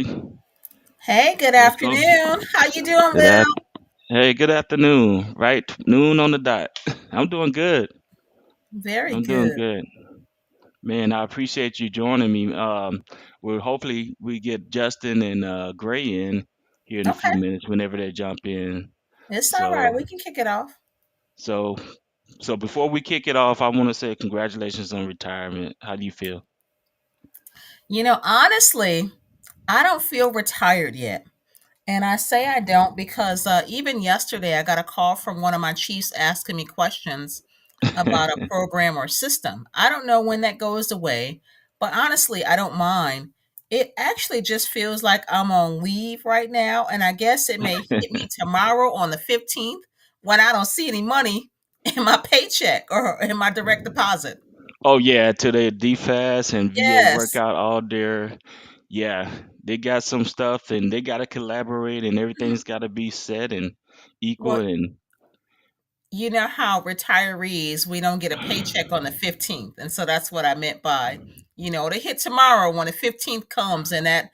Hey, Hey, good let's go. afternoon. How you doing, Good Bill? af- Hey, good afternoon. Right, noon on the dot. I'm doing good. Very I'm doing good. good, man. I appreciate you joining me. We'll hopefully we get Justin and Gray in here in a few Okay, minutes whenever they jump in. it's all right. So, We can kick it off. so, so before we kick it off, I want to say congratulations on retirement. How do you feel? Honestly, I don't feel retired yet. And I say I don't because even yesterday I got a call from one of my chiefs asking me questions about a program or system. I don't know when that goes away, but honestly, I don't mind. It actually just feels like I'm on leave right now, and I guess it may hit me tomorrow on the 15th when I don't see any money in my paycheck or in my direct deposit. Oh yeah, to the DFAS and VA Yes. workout all there. Yeah, they got some stuff and they got to collaborate and everything's got to be set and equal Well, and you know how retirees, we don't get a paycheck on the 15th. And so that's what I meant by, they hit tomorrow when the 15th comes and that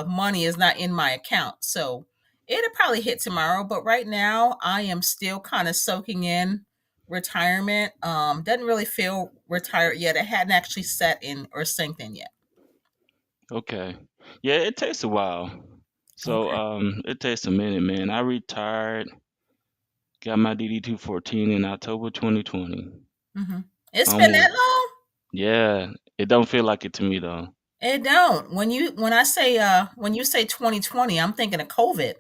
money is not in my account. So it'll probably hit tomorrow, but right now I am still kind of soaking in retirement. Doesn't really feel retired yet. It hadn't actually set in or synced in yet. okay. Yeah, it takes a while. So Okay. it takes a minute, man. I retired, got my DD 214 in October 2020. hmm It's been that Almost. long. Yeah, it don't feel like it to me though. It don't. When you say 2020, I'm thinking of COVID.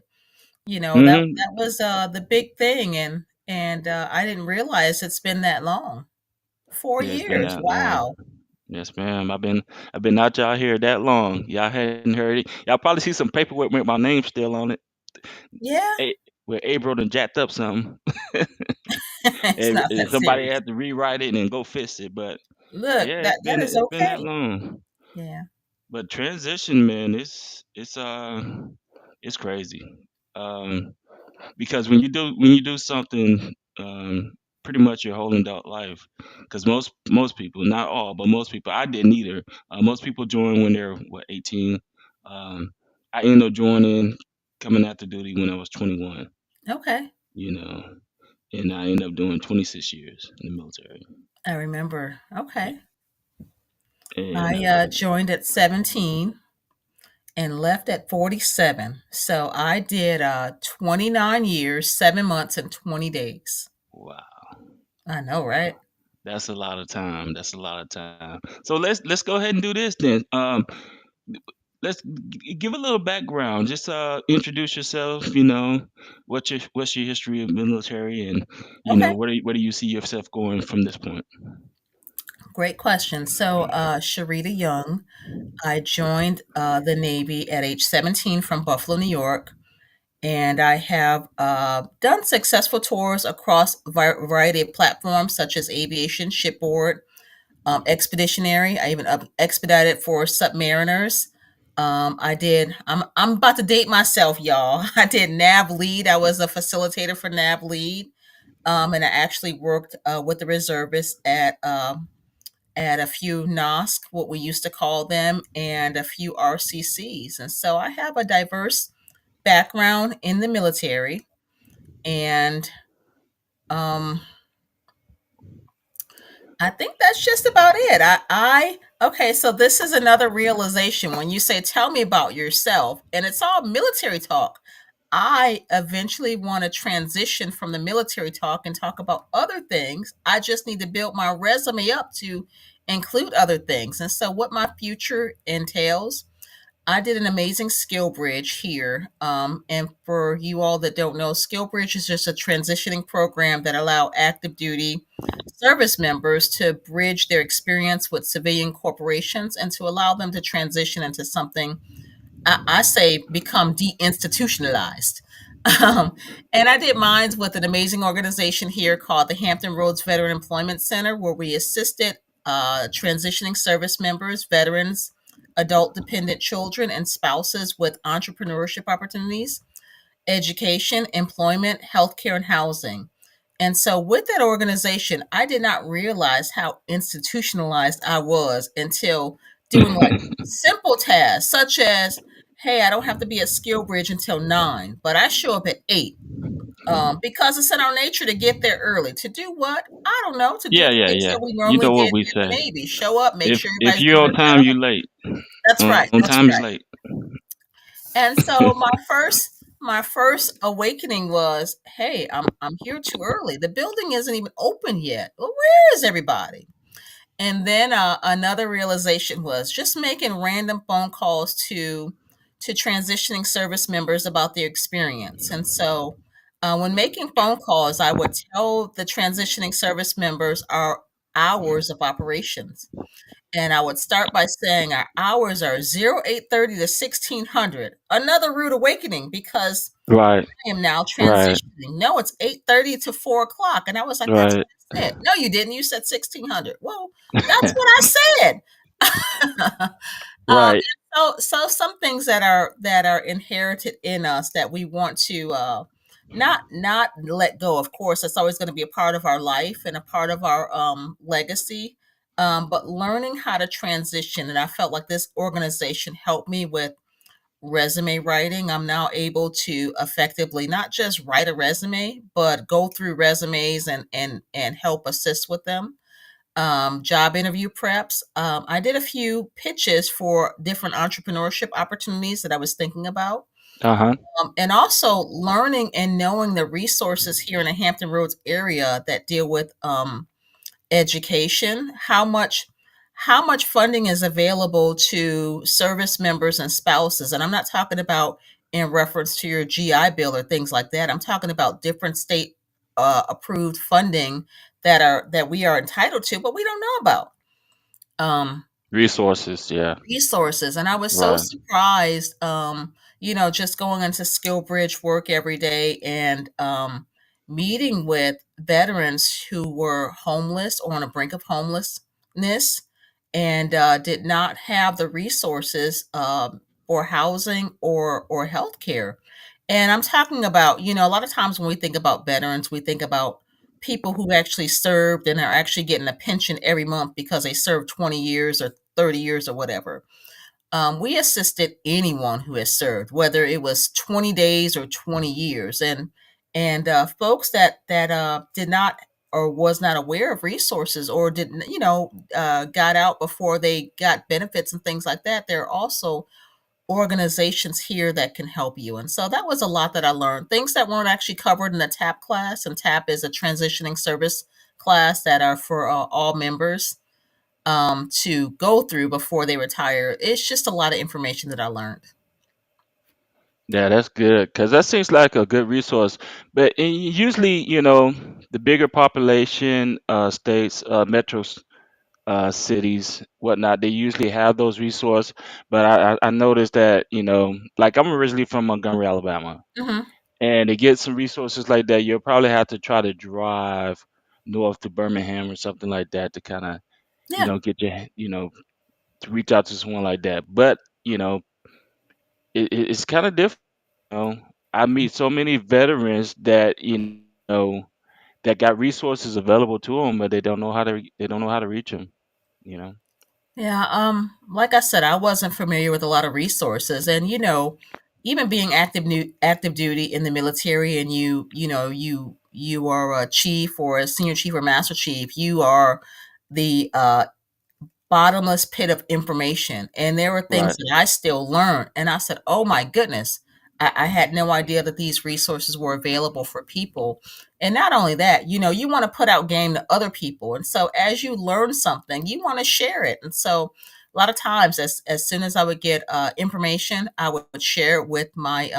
That Mhm. that was, the big thing, and I didn't realize it's been that long. 4 Yeah, it's been years, that long. wow. Yes, ma'am. I've been out y'all here that long. Y'all hadn't heard it. Y'all probably see some paperwork with my name still on it. Yeah, A where April done jacked up something, it's not and that somebody serious. had to rewrite it and go fix it. But Look, yeah, that is it's been that okay. long. Yeah, But transition, man, it's crazy. Um, because when you do something, pretty much your whole adult life. Because most people, not all, but most people, I didn't either. Most people join when they're 18. Um, I ended up joining coming out to duty when I was 21. okay. You know, and I ended up doing 26 years in the military. I remember. Okay. And I, joined at 17 and left at 47. So I did, 29 years, 7 months, and 20 days. wow, I know, right? that's a lot of time. That's a lot of time. So let's go ahead and do this then. Let's give a little background. Just introduce yourself. What's your history of military, and Okay. where do you see yourself going from this point? Great question. So, Sharita Young, I joined the Navy at age 17 from Buffalo, New York, and I have done successful tours across a variety of platforms such as aviation, shipboard, expeditionary. I even expedited for submariners. I'm about to date myself, y'all. I did nav lead. I was a facilitator for nav lead, and I actually worked with the reservists at a few NOSC, what we used to call them, and a few RCCs. And so I have a diverse background in the military. And um, I think that's just about it. Okay, so this is another realization when you say, tell me about yourself, and it's all military talk. I eventually want to transition from the military talk and talk about other things. I just need to build my resume up to include other things. And so, what my future entails, I did an amazing skill bridge here. And for you all that don't know, skill bridge is just a transitioning program that allow active duty service members to bridge their experience with civilian corporations and to allow them to transition into something I say become deinstitutionalized. Um, and I did mines with an amazing organization here called the Hampton Roads Veteran Employment Center, where we assisted transitioning service members, veterans, adult dependent children, and spouses with entrepreneurship opportunities, education, employment, healthcare, and housing. And so, with that organization, I did not realize how institutionalized I was until doing like simple tasks, such as hey, I don't have to be at Skill Bridge until 9, but I show up at 8. Because it's in our nature to get there early. To do what? I don't know. To do Yeah, the yeah, things yeah. that we You normally know did what we in the say. Navy. Show up, make sure If everybody's you're doing on their time, job. you late. That's right. On That's time is right. late. And so my first awakening was, hey, I'm here too early. The building isn't even open yet. Well, where is everybody? And then another realization was just making random phone calls to transitioning service members about their experience. And so when making phone calls, I would tell the transitioning service members our hours of operations. And I would start by saying our hours are 0830 to 1600. Another rude awakening because Right, I am now right, transitioning. No, it's 8:30 to 4 o'clock. And I was like, that's right, what I said. No, you didn't. You said 1600. Well, that's what I said. right. So some things that are inherited in us that we want to not let go. Of course, that's always going to be a part of our life and a part of our legacy. But learning how to transition, and I felt like this organization helped me with resume writing. I'm now able to effectively not just write a resume, but go through resumes and help assist with them. Job interview preps. I did a few pitches for different entrepreneurship opportunities that I was thinking about. Uh-huh. And also learning and knowing the resources here in the Hampton Roads area that deal with education, how much funding is available to service members and spouses. And I'm not talking about in reference to your GI Bill or things like that. I'm talking about different state approved funding that we are entitled to, but we don't know about. Um, Resources, yeah. Resources. And I was so Right. surprised, just going into skill bridge work every day and meeting with veterans who were homeless or on the brink of homelessness and did not have the resources for housing or health care. And I'm talking about, a lot of times when we think about veterans, we think about people who actually served and are actually getting a pension every month because they served 20 years or 30 years or whatever. We assisted anyone who has served, whether it was 20 days or 20 years, and folks that did not or was not aware of resources or didn't, got out before they got benefits and things like that. There are also organizations here that can help you, and so that was a lot that I learned. Things that weren't actually covered in the TAP class, and TAP is a transitioning service class that are for all members to go through before they retire. It's just a lot of information that I learned. Yeah, that's good because that seems like a good resource. But usually, the bigger population states, metros, cities, whatnot, they usually have those resources. But I noticed that, like I'm originally from Montgomery, Alabama, Hmm. and to get some resources like that, you'll probably have to try to drive north to Birmingham or something like that to kind of, Yeah, get to reach out to someone like that. But, it's kind of different. I meet so many veterans that that got resources available to them, but they don't know how to reach them. You know. yeah. Like I said, I wasn't familiar with a lot of resources, and even being active duty in the military, and you are a chief or a senior chief or master chief. You are the bottomless pit of information. And there were things Right. that I still learned. And I said, oh my goodness, I had no idea that these resources were available for people. And not only that, you want to put out game to other people. And so as you learn something, you want to share it. And so a lot of times, as soon as I would get information, I would share it with my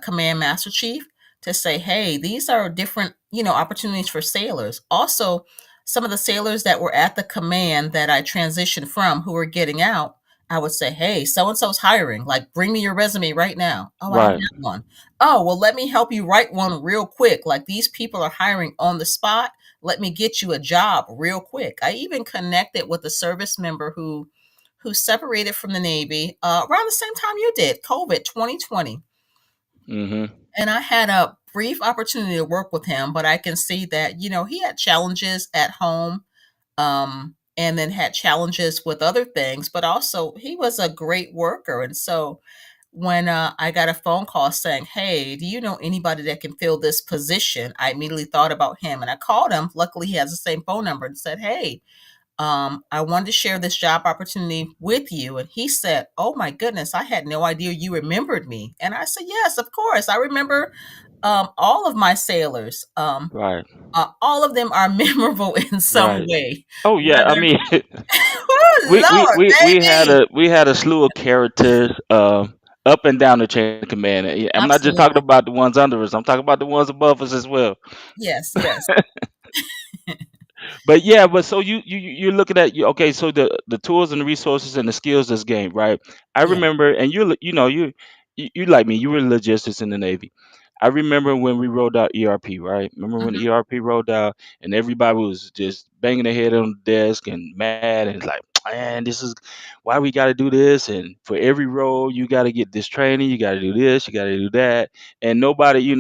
command master chief to say, hey, these are different, opportunities for sailors. Also, some of the sailors that were at the command that I transitioned from who were getting out, I would say, hey, so and so's hiring. Like, bring me your resume right now. Oh, I don't Right. have one. Oh, well, let me help you write one real quick. Like, these people are hiring on the spot. Let me get you a job real quick. I even connected with a service member who separated from the Navy around the same time you did, COVID 2020. Mhm. And I had a brief opportunity to work with him, but I can see that, he had challenges at home. and then had challenges with other things, but also he was a great worker. And so when I got a phone call saying, "Hey, do you know anybody that can fill this position?" I immediately thought about him and I called him. Luckily, he has the same phone number and said, "Hey, I wanted to share this job opportunity with you." And he said, "Oh my goodness, I had no idea you remembered me." And I said, "Yes, of course. I remember all of my sailors. Right. All of them are memorable in some Right. way, Oh yeah. I whether, mean, oh, Lord, baby. we had a slew of characters up and down the chain of command. I'm not just talking Absolutely. about the ones under us. I'm talking about the ones above us as well. Yes, yes. But yeah, but so you're looking at you okay, so the tools and the resources and the skills that's gained, right? I Yeah. remember, and you know you like me, you were in logistics in the Navy. I remember when we rolled out ERP, right? Remember when Mhm, ERP rolled out and everybody was just banging their head on the desk and mad and like, man, this is why we got to do this. And for every role, you got to get this training, you got to do this, you got to do that. And nobody,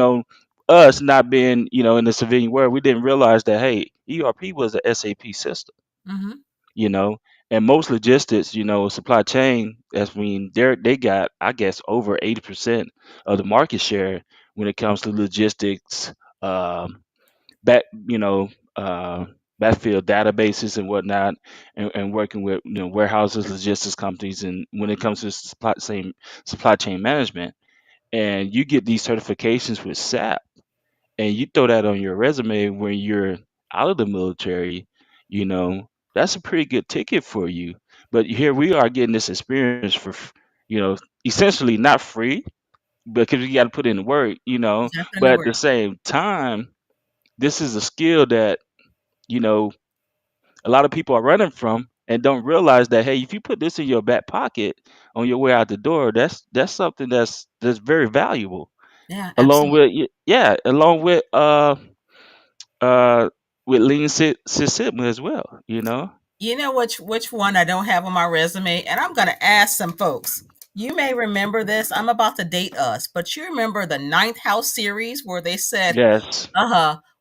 us not being, in the civilian world, we didn't realize that, hey, ERP was a SAP system, mhm, you know, and most logistics, supply chain, that's mean they got, I guess, over 80% of the market share when it comes to logistics, um, back, backfield databases and whatnot, and working with warehouses, logistics companies, and when it comes to supply chain management, and you get these certifications with SAP and you throw that on your resume when you're out of the military, that's a pretty good ticket for you. But here we are getting this experience for, essentially not free because you got to put in the work, definitely but at were. the same time, this is a skill that, you know, a lot of people are running from and don't realize that, hey, if you put this in your back pocket on your way out the door, that's something that's very valuable Yeah, along absolutely. with yeah, along uh with Lean Six Sigma as well, You know which one I don't have on my resume, and I'm gonna ask some folks. You may remember this. I'm about to date us, but you remember the Ninth House series where they said, Yes.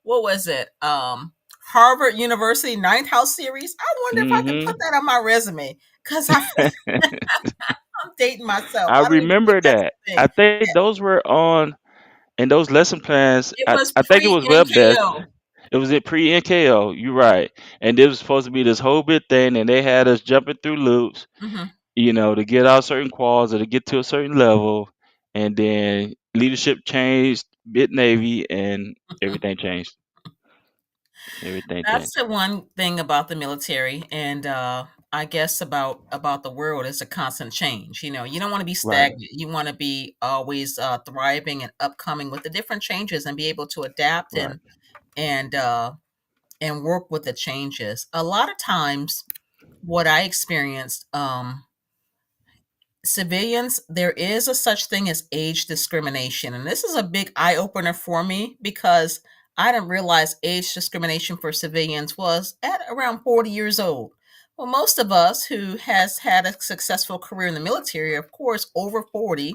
what was it? Harvard University Ninth House series. I wonder if I can put Hmm. that on my resume because I feel I'm dating myself. I I don't even think remember that's that. a thing. I think those were on and those lesson plans. It I, was I think it pre was web based. NKO. It was at pre NKO. You're right, and it was supposed to be this whole big thing, and they had us jumping through loops, Hmm. to get out certain quals or to get to a certain level, and then leadership changed, bit Navy, and everything changed. Everything That's changed. the one thing about the military, and I guess about the world is a constant change. You don't want to be Right. stagnant. You want to be always thriving and upcoming with the different changes, and be able to adapt Right. and uh, and work with the changes. A lot of times, what I experienced, civilians, there is a such thing as age discrimination. And this is a big eye opener for me because I didn't realize age discrimination for civilians was at around 40 years old. Well, most of us who has had a successful career in the military, are, of course, over 40.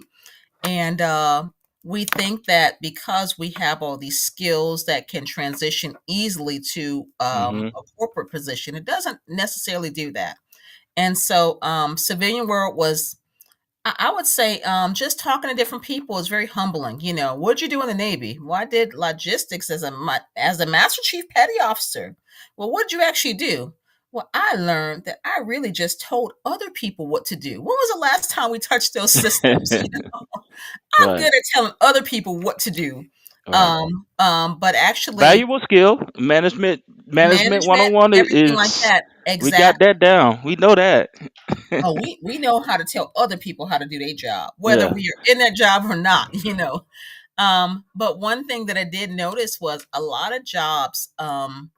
And we think that because we have all these skills that can transition easily to Hmm. a corporate position, it doesn't necessarily do that. And so civilian world was, I would say, just talking to different people is very humbling. What'd you do in the Navy? Well, I did logistics as a Master Chief Petty Officer. Well, what'd you actually do? Well, I learned that I really just told other people what to do. When was the last time we touched those systems? I'm Right. good at telling other people what to do. Right. But actually, Valuable skill. Management management, 101 everything like is that, we got exactly. that down. We know that. Oh, we know how to tell other people how to do their job, whether Yeah. we are in that job or not. But one thing that I did notice was a lot of jobs, um,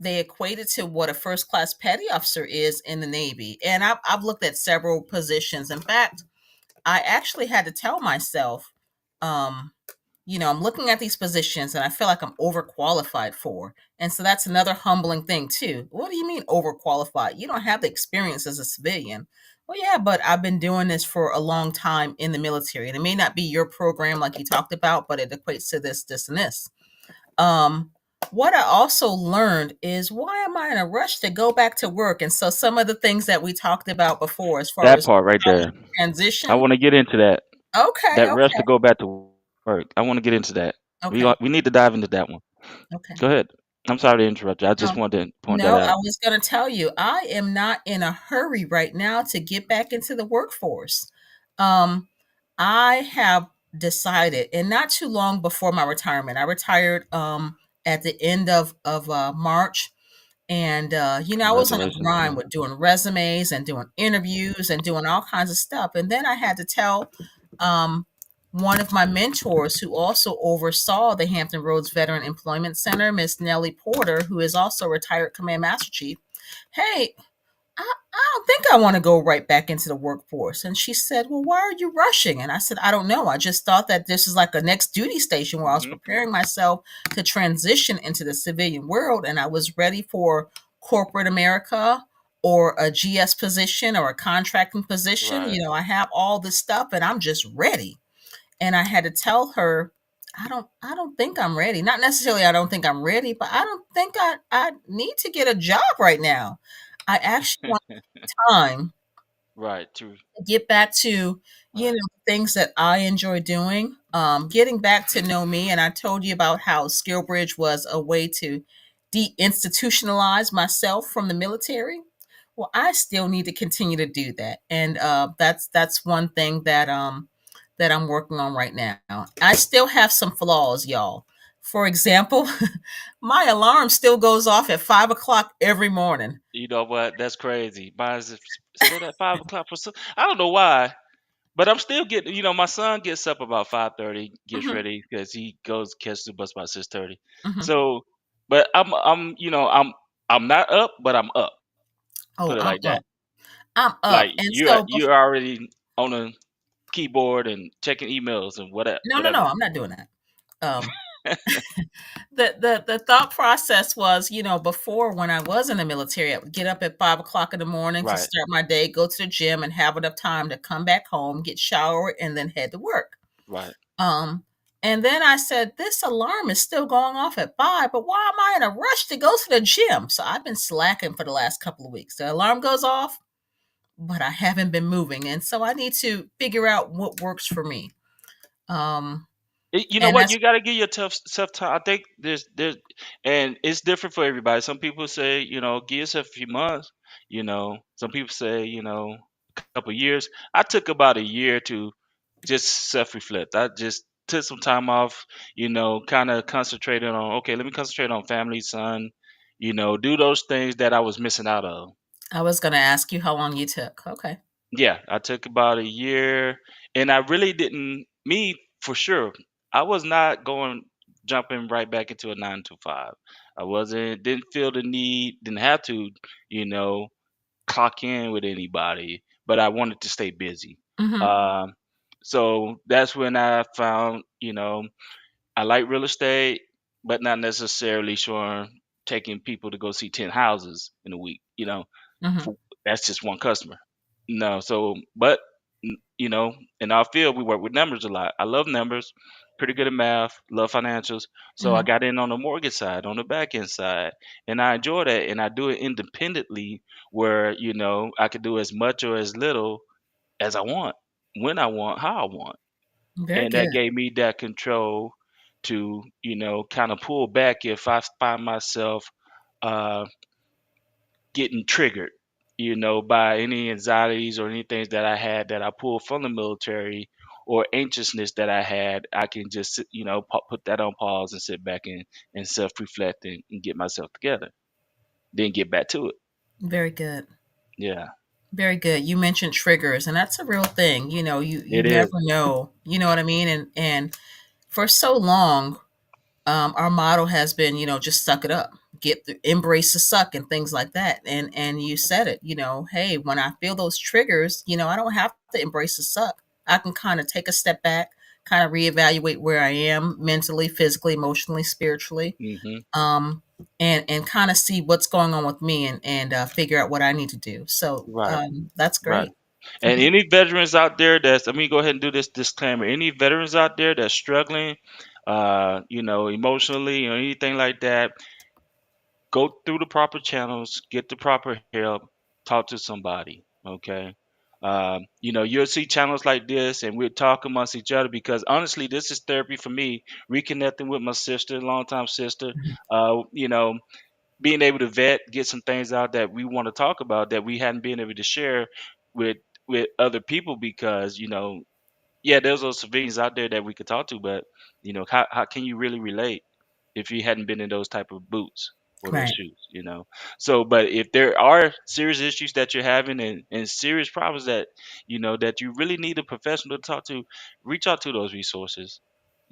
they equated to what a first class petty officer is in the Navy. And I've looked at several positions. In fact, I actually had to tell myself, um, I'm looking at these positions and I feel like I'm overqualified for. And so that's another humbling thing too. What do you mean overqualified? You don't have the experience as a civilian. Well, yeah, but I've been doing this for a long time in the military. And it may not be your program like you talked about, but it equates to this, this, and this. Um, what I also learned is, why am I in a rush to go back to work? And so some of the things that we talked about before, as far That as part right how you there. I transition. want to get into that. Okay, That rush to okay, go back to work. I want to get into that. okay, We need to dive into that one. okay. Go ahead. I'm sorry to interrupt you. I just Um, wanted to point that no, I out. was going to tell you, I am not in a hurry right now to get back into the workforce. Um, I have decided, and not too long before my retirement, I retired at the end of March. And I was on a Congratulations. grind with doing resumes and doing interviews and doing all kinds of stuff. And then I had to tell um, one of my mentors, who also oversaw the Hampton Roads Veteran Employment Center, Miss Nellie Porter, who is also a retired Command Master Chief, hey, I don't think I want to go right back into the workforce. And she said, well, why are you rushing? And I said, I don't know. I just thought that this is like a next duty station where I was Hmm. preparing myself to transition into the civilian world. And I was ready for corporate America or a GS position or a contracting position. Right. I have all this stuff and I'm just ready. And I had to tell her, I don't think I'm ready. Not necessarily I don't think I'm ready, but I don't think I need to get a job right now. I actually want time Right. True. to get back to, Right. things that I enjoy doing. Getting back to know me, and I told you about how SkillBridge was a way to deinstitutionalize myself from the military. Well, I still need to continue to do that, and that's one thing that I'm working on right now. I still have some flaws, y'all. For example, my alarm still goes off at 5 o'clock every morning. You know what? That's crazy. Mine's set at 5 o'clock for some. I don't know why, but I'm still getting. My son gets up about 5:30, gets Hmm. ready because he goes catch the bus about 6:30. Hmm. So, but I'm not up, but I'm up. Oh, Put it I'm like that. up. I'm Like up, and you're so you're already on a keyboard and checking emails and whatever. no, no, no, Whatever. I'm not doing that. Um, the thought process was, before, when I was in the military, I would get up at 5 o'clock in the morning to Right. start my day, go to the gym, and have enough time to come back home, get showered, and then head to work. Right. Um, and then I said, this alarm is still going off at 5, but why am I in a rush to go to the gym? So I've been slacking for the last couple of weeks. The alarm goes off, but I haven't been moving, and so I need to figure out what works for me. Um, You know and what? that's You got to give your tough time. I think and it's different for everybody. Some people say, give yourself a few months. Some people say, a couple years. I took about a year to just self reflect. I just took some time off. Kind of concentrated on. Okay, let me concentrate on family, son. Do those things that I was missing out of. I was going to ask you how long you took. Okay. Yeah, I took about a year, and I really didn't. Me for sure, I was not going jumping right back into a 9 to 5. I wasn't. Didn't feel the need. Didn't have to. You know, clock in with anybody, but I wanted to stay busy. Mhm. Um, so that's when I found. I like real estate, but not necessarily sure taking people to go see 10 houses in a week. Mhm. For, that's just one customer. No, so but in our field we work with numbers a lot. I love numbers, pretty good at math, love financials. So I Mhm. got in on the mortgage side, on the back end side, and I enjoy that. And I do it independently, where I could do as much or as little as I want, when I want, how I want, Very and that good. gave me that control to kind of pull back if I find myself uh, getting triggered, by any anxieties or anything that I had that I pulled from the military or anxiousness that I had. I can just, put that on pause and sit back and self reflect and get myself together, then get back to it. Very good. Yeah, Very good. You mentioned triggers, and that's a real thing. You it never is. know. You know what I mean? And for so long, our motto has been, just suck it up, embrace the suck, and things like that. And you said it. Hey, when I feel those triggers, I don't have to embrace the suck. I can kind of take a step back, kind of reevaluate where I am mentally, physically, emotionally, spiritually, Hmm. um, and kind of see what's going on with me, and figure out what I need to do. So Right, that's right. great. And any veterans out there that's, let me go ahead and do this disclaimer. Any veterans out there that's struggling, emotionally or anything like that, go through the proper channels, get the proper help, talk to somebody. Okay. You'll see channels like this, and we'll talk amongst each other because honestly, this is therapy for me. Reconnecting with my sister, longtime sister. Mhm. Uh, you know, being able to vet, get some things out that we want to talk about that we hadn't been able to share with other people because yeah, there's those civilians out there that we could talk to, but how can you really relate if you hadn't been in those type of boots or those Right. shoes? So, but if there are serious issues that you're having and serious problems that you really need a professional to talk to, reach out to those resources.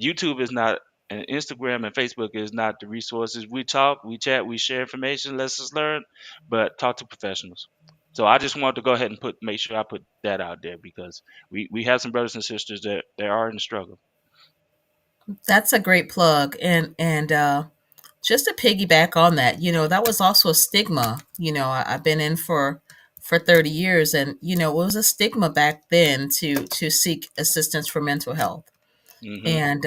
YouTube is not, and Instagram and Facebook is not the resources. We talk, we chat, we share information, lessons learned, but talk to professionals. So I just wanted to go ahead and make sure I put that out there because we have some brothers and sisters that are in the struggle. That's a great plug. And just to piggyback on that, that was also a stigma. I've been in for 30 years, and it was a stigma back then to seek assistance for mental health. Hmm. And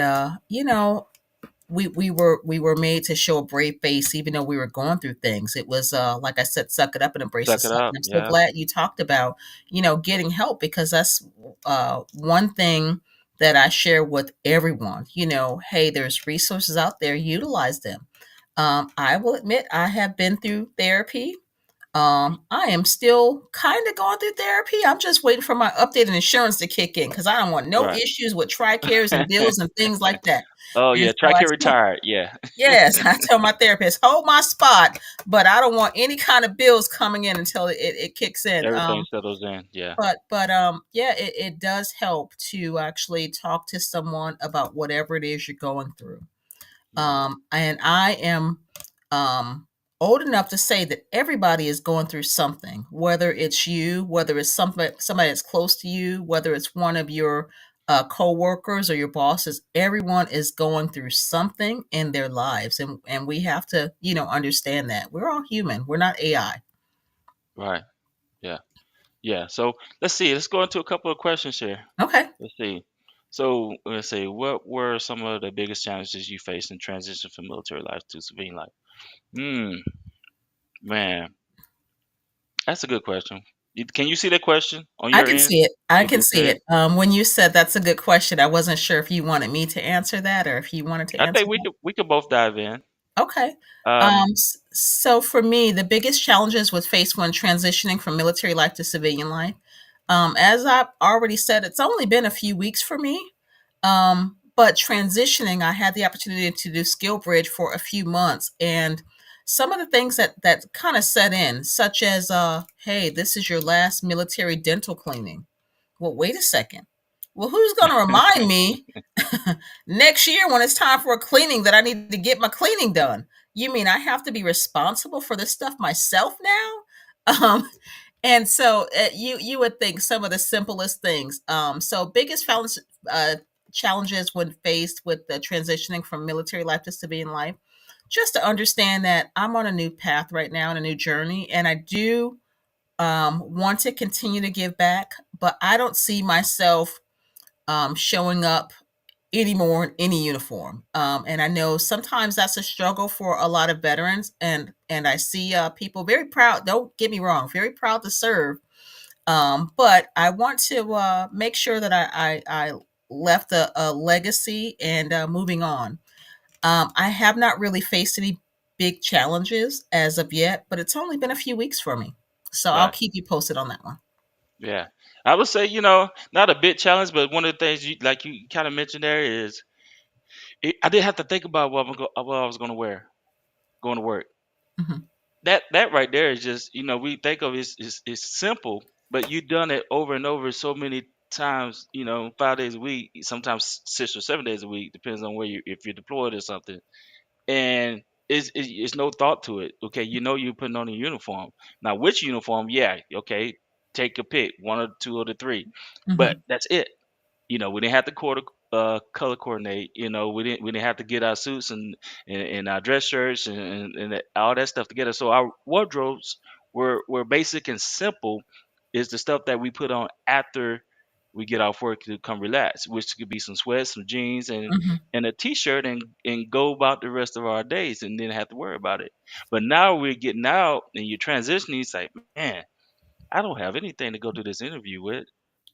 we were made to show a brave face even though we were going through things. It was like I said, suck it up and embrace the Suck it suck. And up. I'm so Yeah. glad you talked about getting help, because that's one thing that I share with everyone. Hey, there's resources out there, utilize them. I will admit I have been through therapy. I am still kind of going through therapy. I'm just waiting for my updated insurance to kick in because I don't want no Right. issues with TRICARES and bills and things like that. Oh And yeah. so I Tricare tell retired. Yeah. Yes, I tell my therapist, hold my spot, but I don't want any kind of bills coming in until it kicks in. Everything settles in. Yeah. But yeah, it does help to actually talk to someone about whatever it is you're going through. Yeah. And I am old enough to say that everybody is going through something, whether it's you, whether it's somebody that's close to you, whether it's one of your co-workers or your bosses. Everyone is going through something in their lives, and we have to understand that we're all human. We're not AI. Right. Yeah. Yeah. So let's see. Let's go into a couple of questions here. Okay. Let's see. So let's see. What were some of the biggest challenges you faced in transition from military life to civilian life? Hmm. Man, that's a good question. Can you see that question on I your can end? see it. I You can can see see it. it. When you said that's a good question, I wasn't sure if you wanted me to answer that or if you wanted to I answer think we that. could both dive in. Okay. Um. So for me, the biggest challenges with faced when transitioning from military life to civilian life, as I've already said, it's only been a few weeks for me. But transitioning, I had the opportunity to do Skill Bridge for a few months, and some of the things that kind of set in, such as, hey, this is your last military dental cleaning. Well, wait a second. Well, who's going to remind me next year when it's time for a cleaning that I need to get my cleaning done? You mean I have to be responsible for this stuff myself now? And so you would think some of the simplest things. So biggest uh, challenges when faced with the transitioning from military life to civilian life, just to understand that I'm on a new path right now and a new journey, and I do want to continue to give back, but I don't see myself showing up anymore in any uniform. And I know sometimes that's a struggle for a lot of veterans, and I see people very proud. Don't get me wrong, very proud to serve. But I want to make sure that I left a legacy and moving on. I have not really faced any big challenges as of yet, but it's only been a few weeks for me. So I'll Right. keep you posted on that one. Yeah. I would say not a big challenge, but one of the things you kind of mentioned there is I didn't have to think about what I was going to wear going to work. Mhm. That right there is just we think of it's simple, but you've done it over and over so many times. 5 days a week, sometimes 6 or 7 days a week, depends on where you if you're deployed or something. And it's no thought to it. Okay, you're putting on a uniform. Now, which uniform? Yeah, okay, take a pick, one or two or the three, but Mhm. that's it. We didn't have to color coordinate. We didn't have to get our suits and our dress shirts and all that stuff together. So our wardrobes were basic and simple. Is the stuff that we put on after. We get off work to come relax, which could be some sweats, some jeans, Mhm. and a t-shirt, and go about the rest of our days, and then have to worry about it. But now we're getting out, and you're transitioning. It's like, man, I don't have anything to go to this interview with.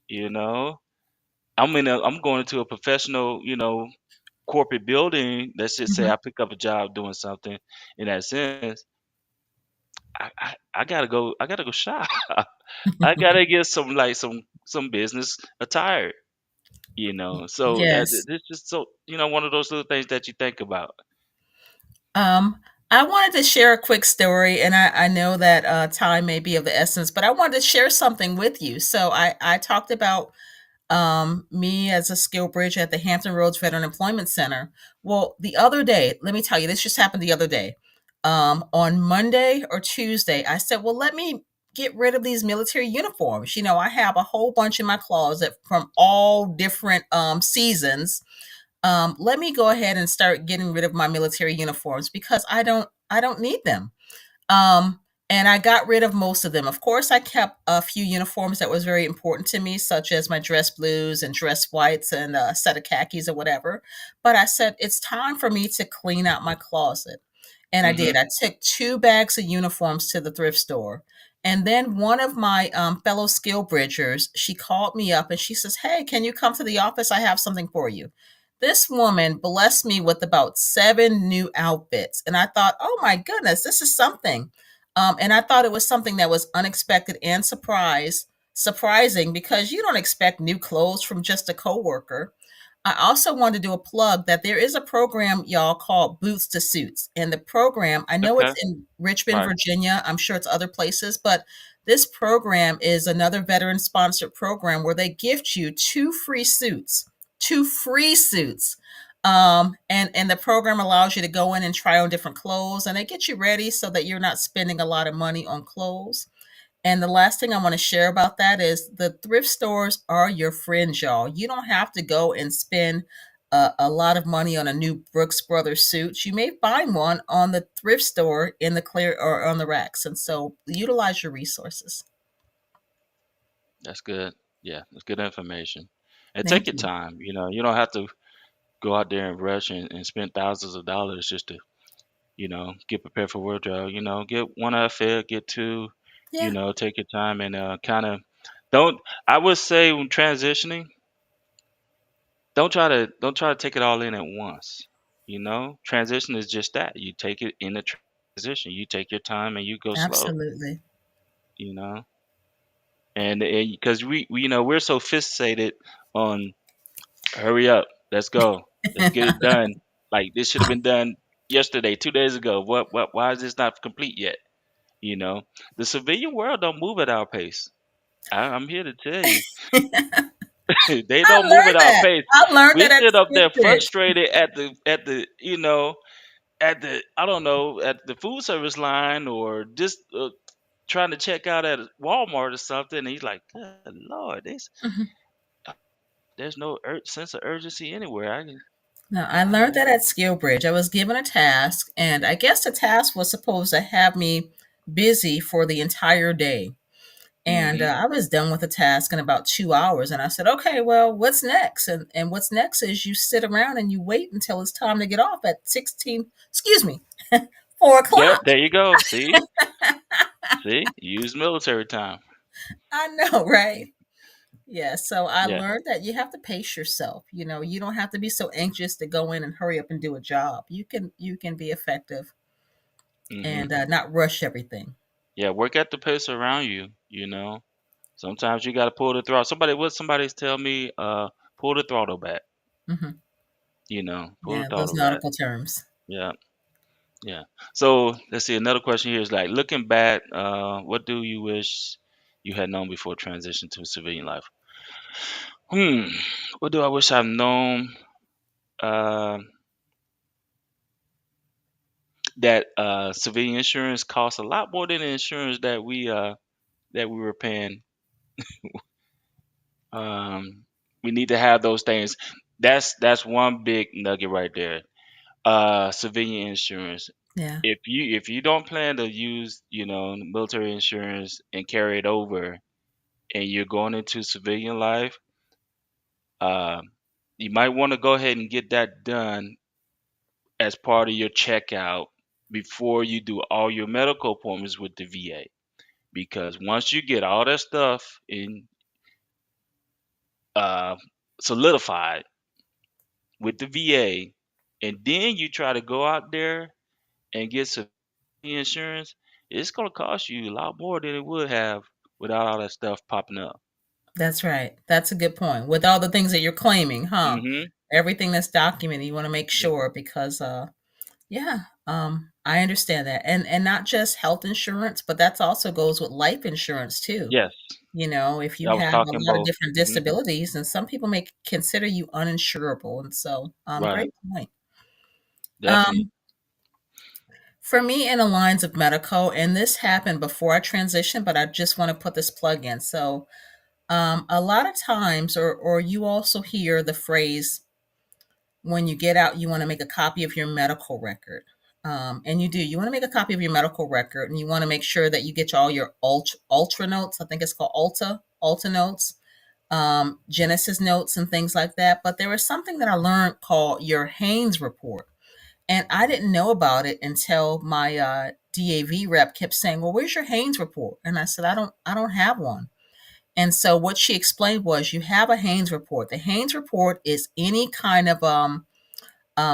You know, I'm going into a professional, corporate building. Let's just say Mhm. I pick up a job doing something in that sense. I gotta go. I gotta go shop. I gotta get some like some business attire. So that Yes. it's just so one of those little things that you think about. Um, I wanted to share a quick story, and I know that time may be of the essence, but I wanted to share something with you. So I talked about me as a skill bridge at the Hampton Roads Veteran Employment Center. Well, the other day, let me tell you, this just happened the other day. On Monday or Tuesday, I said, well, let me get rid of these military uniforms. I have a whole bunch in my closet from all different seasons. Let me go ahead and start getting rid of my military uniforms because I don't need them. Um, and I got rid of most of them. Of course, I kept a few uniforms that was very important to me, such as my dress blues and dress whites and a set of khakis or whatever. But I said it's time for me to clean out my closet. And I did. Hmm. I took 2 bags of uniforms to the thrift store. And then one of my fellow skill bridgers, she called me up and she says, "Hey, can you come to the office? I have something for you." This woman blessed me with about 7 new outfits. And I thought, oh my goodness, this is something. And I thought it was something that was unexpected and surprising because you don't expect new clothes from just a coworker. I also want to do a plug that there is a program, y'all, called Boots to Suits. And the program, I know Okay. it's in Richmond, Right. Virginia. I'm sure it's other places, but this program is another veteran sponsored program where they gift you 2 free suits. And the program allows you to go in and try on different clothes, and they get you ready so that you're not spending a lot of money on clothes. And the last thing I want to share about that is the thrift stores are your friends, y'all. You don't have to go and spend a lot of money on a new Brooks Brothers suit. You may find one on the thrift store in the clear or on the racks. And so utilize your resources. That's good. Yeah, that's good information. And take Thank your you. time. You don't have to go out there and rush and spend thousands of dollars just to get prepared for wardrobe. Get one outfit, get two. Yeah, Take your time and kind of don't. I would say when transitioning, don't try to take it all in at once. Transition is just that. You take it in the transition. You take your time and you go slow. absolutely. You know, and because we're so fixated on hurry up, let's go, let's get it done. Like this should have been done yesterday, 2 days ago. What? Why is this not complete yet? You know, the civilian world don't move at our pace. I'm here to tell you, they I don't move at learned our that. pace. I learned We that at sit up there Skillbridge. frustrated at the I don't know at the food service line or just trying to check out at Walmart or something. And he's like, "Good Lord, Mhm. there's no sense of urgency anywhere." No, I learned that at Skillbridge. I was given a task, and I guess the task was supposed to have me busy for the entire day. And Mm-hmm. I was done with the task in about 2 hours. And I said, okay, well, what's next? And what's next is you sit around and you wait until it's time to get off at 16, excuse me, 4 Yep, o'clock. there you go. See, use military time. I know, right? Yeah, so I Yeah. learned that you have to pace yourself. You don't have to be so anxious to go in and hurry up and do a job. You can be effective Hmm. and not rush everything. Yeah, work at the pace around you. Sometimes you got to pull the throttle. Somebody's tell me, pull the throttle back. Hmm. Pull the Yeah, those throttle back. nautical terms. Yeah, yeah. So let's see. Another question here is like, looking back, what do you wish you had known before transition to civilian life? Hmm. What do I wish I've known? Uh, that civilian insurance costs a lot more than the insurance that we were paying. Um, we need to have those things. That's one big nugget right there. Civilian insurance. Yeah. If you don't plan to use military insurance and carry it over, and you're going into civilian life, Uh, you might want to go ahead and get that done as part of your checkout before you do all your medical appointments with the VA. Because once you get all that stuff in uh, solidified with the VA, and then you try to go out there and get some insurance, it's going to cost you a lot more than it would have without all that stuff popping up. That's right. That's a good point. With all the things that you're claiming, huh? Mm-hmm. Everything that's documented, you want to make Yeah. sure because yeah, I understand that. And not just health insurance, but that also goes with life insurance too. Yes, You know, if you I was have a talking lot of both. different Hmm. disabilities, and some people may consider you uninsurable. And so, Right, great point. definitely. Um, for me, in the lines of medical, and this happened before I transitioned, but I just want to put this plug in. So, a lot of times, or you also hear the phrase, when you get out, you want to make a copy of your medical record. And you do. You want to make a copy of your medical record, and you want to make sure that you get all your ultra notes. I think it's called Ulta notes, Genesis notes, and things like that. But there was something that I learned called your Haynes report, and I didn't know about it until my DAV rep kept saying, "Well, where's your Haynes report?" And I said, "I don't have one." And so what she explained was, you have a Haynes report. The Haynes report is any kind of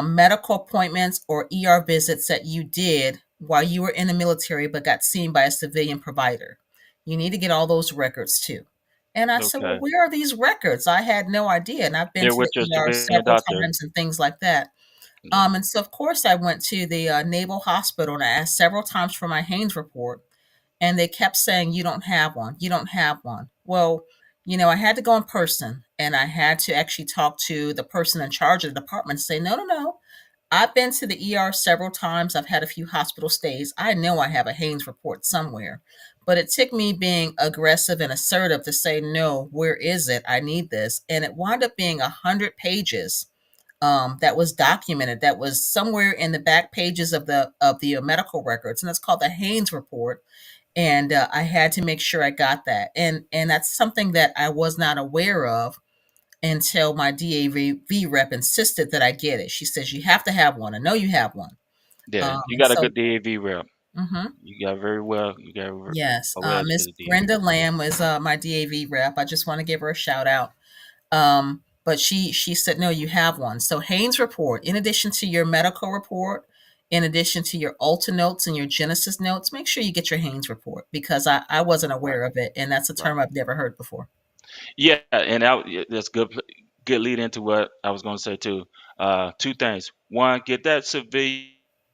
medical appointments or ER visits that you did while you were in the military but got seen by a civilian provider. You need to get all those records too. And I said, "Well, Okay. where are these records? I had no idea." And I've been They're to the with your ER civilian several doctor. times and things like that. Yeah. And so, of course, I went to the Naval Hospital and I asked several times for my Haynes report, and they kept saying, "You don't have one. You don't have one." Well, I had to go in person and I had to actually talk to the person in charge of the department and say, "No, no, no. I've been to the ER several times. I've had a few hospital stays. I know I have a Haynes report somewhere." But it took me being aggressive and assertive to say, "No, where is it? I need this." And it wound up being 100 pages, that was documented, that was somewhere in the back pages of the medical records, and it's called the Haynes report. And I had to make sure I got that, and that's something that I was not aware of until my DAV rep insisted that I get it. She says, "You have to have one. I know you have one." Yeah. You And got a so, good DAV rep. mhm. You got very well. You got Yes, a well Miss educated DAV Brenda rep. Lamb was my DAV rep. I just want to give her a shout out. But she said, "No, you have one." So Haynes report, in addition to your medical report, in addition to your Ulta notes and your Genesis notes, make sure you get your Haynes report because I wasn't Right. aware of it, and that's a Right. term I've never heard before. Yeah, and yeah, that's good lead into what I was going to say too. Two things. One, get that civilian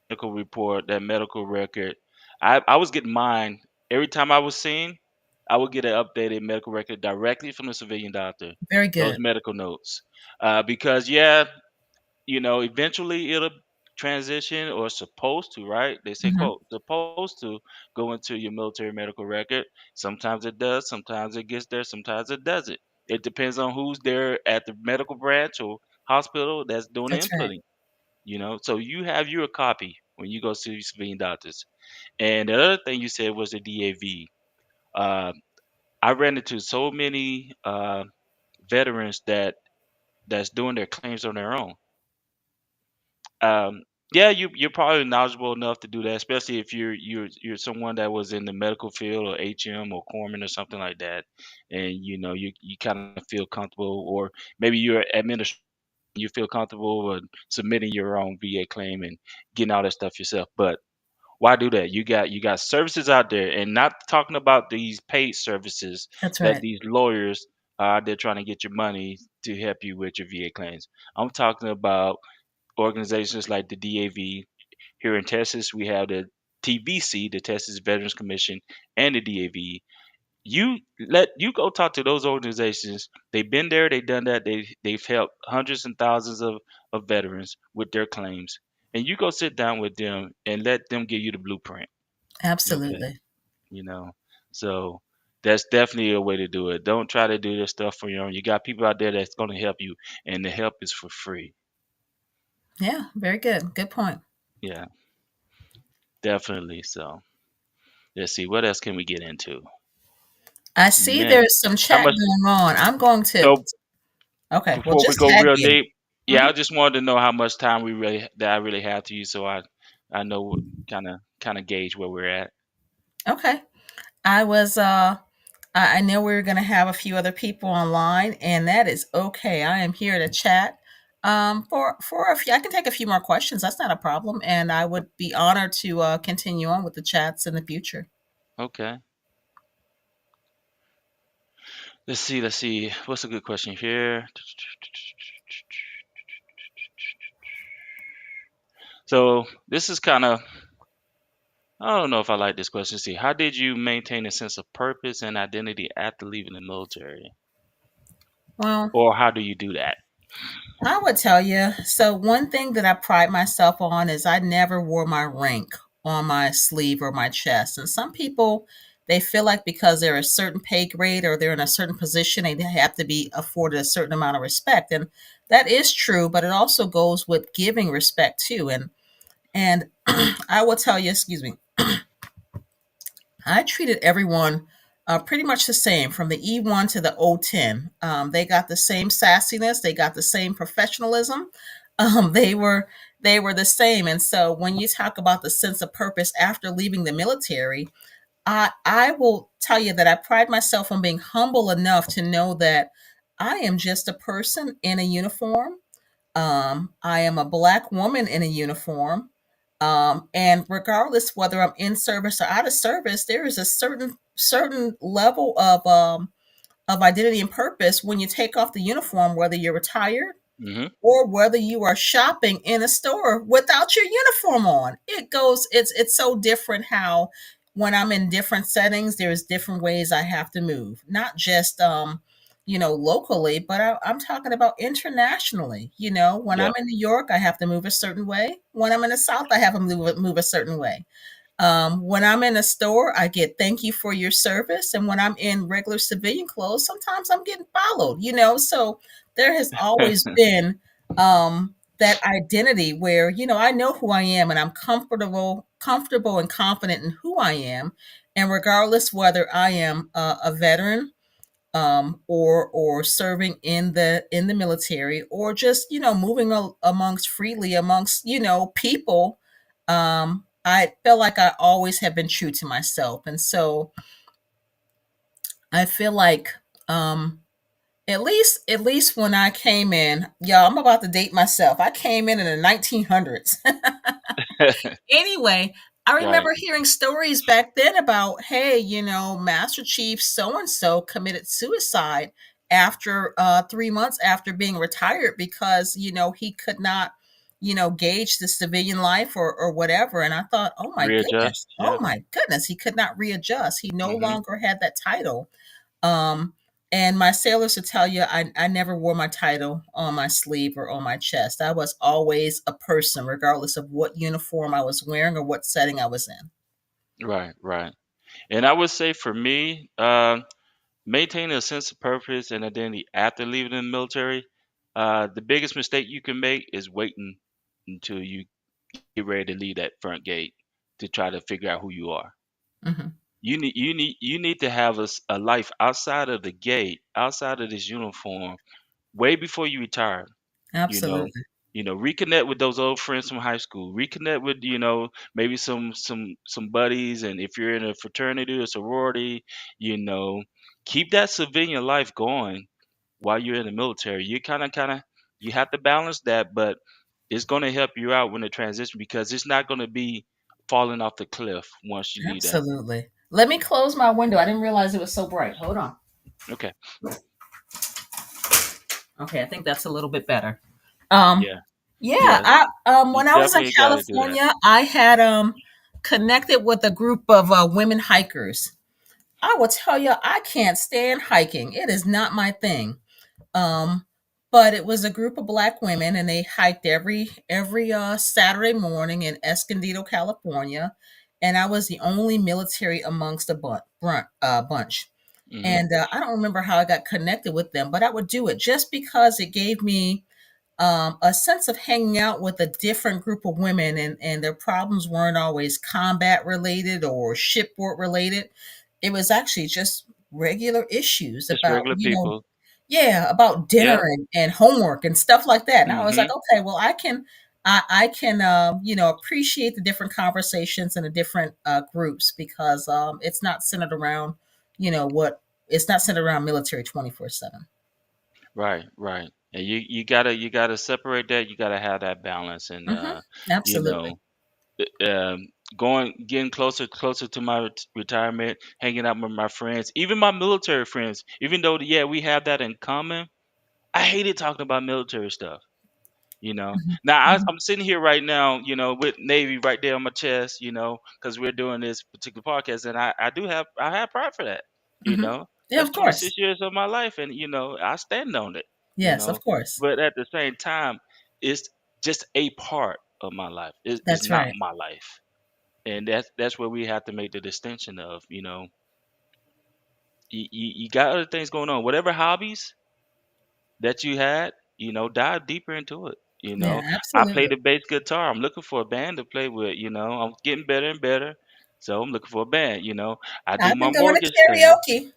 medical report, that medical record. I was getting mine every time I was seen. I would get an updated medical record directly from the civilian doctor. Very Those good. medical notes, because yeah, eventually it'll transition or supposed to, right? They say, Mhm. quote, supposed to go into your military medical record. Sometimes it does, sometimes it gets there, sometimes it doesn't. It depends on who's there at the medical branch or hospital that's doing the That's right. inputting, So you have your copy when you go see your civilian doctors. And the other thing you said was the DAV. Uh, I ran into so many veterans that's doing their claims on their own. Um, yeah, you're probably knowledgeable enough to do that, especially if you're someone that was in the medical field or HM or corpsman or something like that, and you kind of feel comfortable, or maybe you're administrator, you feel comfortable with submitting your own VA claim and getting all that stuff yourself. But why do that? You got services out there, and not talking about these paid services That's that right. these lawyers are out there trying to get your money to help you with your VA claims. I'm talking about organizations like the DAV. Here in Texas, we have the TVC, the Texas Veterans Commission, and the DAV. You go talk to those organizations. They've been there, they've done that. They've helped hundreds and thousands of veterans with their claims. And you go sit down with them and let them give you the blueprint. Okay, Absolutely. you know. So that's definitely a way to do it. Don't try to do this stuff for your own. You got people out there that's going to help you, and the help is for free. Yeah, very good. Good point. Yeah, definitely. So let's see, what else can we get into? I see Man, there's some how chat much? going on. I'm going to So Okay. Well, Before we just go tag real me in deep, it. yeah, Hmm. I just wanted to know how much time I really have to use, so I know kind of gauge where we're at. Okay. I was I know we are going to have a few other people online, and that is okay. I am here to chat. For a few, I can take a few more questions. That's not a problem, and I would be honored to continue on with the chats in the future. Okay. Let's see. What's a good question here? So this is kind of, I don't know if I like this question. See, how did you maintain a sense of purpose and identity after leaving the military? Well, Or how do you do that? I would tell you. So one thing that I pride myself on is I never wore my rank on my sleeve or my chest. And some people, they feel like because they're a certain pay grade or they're in a certain position, they have to be afforded a certain amount of respect. And that is true, but it also goes with giving respect too. And I will tell you, excuse me, I treated everyone pretty much the same from the E1 to the O10. They got the same sassiness, they got the same professionalism. They were the same. And so when you talk about the sense of purpose after leaving the military, I will tell you that I pride myself on being humble enough to know that I am just a person in a uniform. I am a black woman in a uniform. And regardless whether I'm in service or out of service, there is a certain level of identity and purpose when you take off the uniform, whether you're retired Hmm. or whether you are shopping in a store without your uniform on. It's so different how when I'm in different settings, there's different ways I have to move, not just locally, but I'm talking about internationally. When Yeah. I'm in New York, I have to move a certain way. When I'm in the South, I have to move a certain way. When I'm in a store, I get thank you for your service. And when I'm in regular civilian clothes, sometimes I'm getting followed. So there has always been that identity where, I know who I am and I'm comfortable and confident in who I am. And regardless whether I am a veteran or serving in the military or just moving amongst freely amongst people, I feel like I always have been true to myself, and so I feel like at least when I came in, y'all, I'm about to date myself. I came in the 1900s. Anyway, I Right. remember hearing stories back then about, hey, Master Chief so and so committed suicide after 3 months after being retired because he could not gauge the civilian life or whatever. And I thought, Readjust. oh Yeah. my goodness, he could not readjust. He no Hmm. longer had that title. um, and my sailors to tell you, I never wore my title on my sleeve or on my chest. I was always a person, regardless of what uniform I was wearing or what setting I was in. Right. Right. And I would say for me, maintaining a sense of purpose and identity after leaving the military, the biggest mistake you can make is waiting until you get ready to leave that front gate to try to figure out who you are. Hmm. You need to have a life outside of the gate, outside of this uniform, way before you retire. You know, Absolutely. reconnect with those old friends from high school. Reconnect with maybe some buddies, and if you're in a fraternity or sorority, you know, keep that civilian life going while you're in the military. You kind of you have to balance that, but it's going to help you out when the transition because it's not going to be falling off the cliff once you leave that. Absolutely. Let me close my window. I didn't realize it was so bright. Hold on. Okay. Okay, I think that's a little bit better. Um, Yeah. yeah, Yeah. You when I was in definitely got to do that. California, I had connected with a group of women hikers. I will tell you, I can't stand hiking. It is not my thing. Um, but it was a group of black women, and they hiked every Saturday morning in Escondido, California. And I was the only military amongst a bunch. Hmm. And I don't remember how I got connected with them, but I would do it just because it gave me a sense of hanging out with a different group of women, and their problems weren't always combat related or shipboard related. It was actually just regular issues Just about regular people. Yeah, about dinner Yep. and homework and stuff like that. And I was like, Mhm. okay, well, I can appreciate the different conversations and the different groups because it's not centered around what it's not centered around military 24/7. Right, right. And you gotta separate that. You gotta have that balance, and Hmm. you Absolutely. know, getting closer to my retirement, hanging out with my friends, even my military friends. Even though, yeah, we have that in common. I hated talking about military stuff. Hmm. Now Hmm. I'm sitting here right now, with Navy right there on my chest, because we're doing this particular podcast, and I have pride for that. Hmm. Yeah, That's of course. 26 years of my life, and I stand on it. You Yes, of know, course. but at the same time, it's just a part of my life. It's That's not right. my life, and that's where we have to make the distinction of, you got other things going on. Whatever hobbies that you had, dive deeper into it. Yeah, I play absolutely. the bass guitar. I'm looking for a band to play with. I'm getting better and better. So I'm looking for a band. I do I've my been going to mortgage thing. karaoke.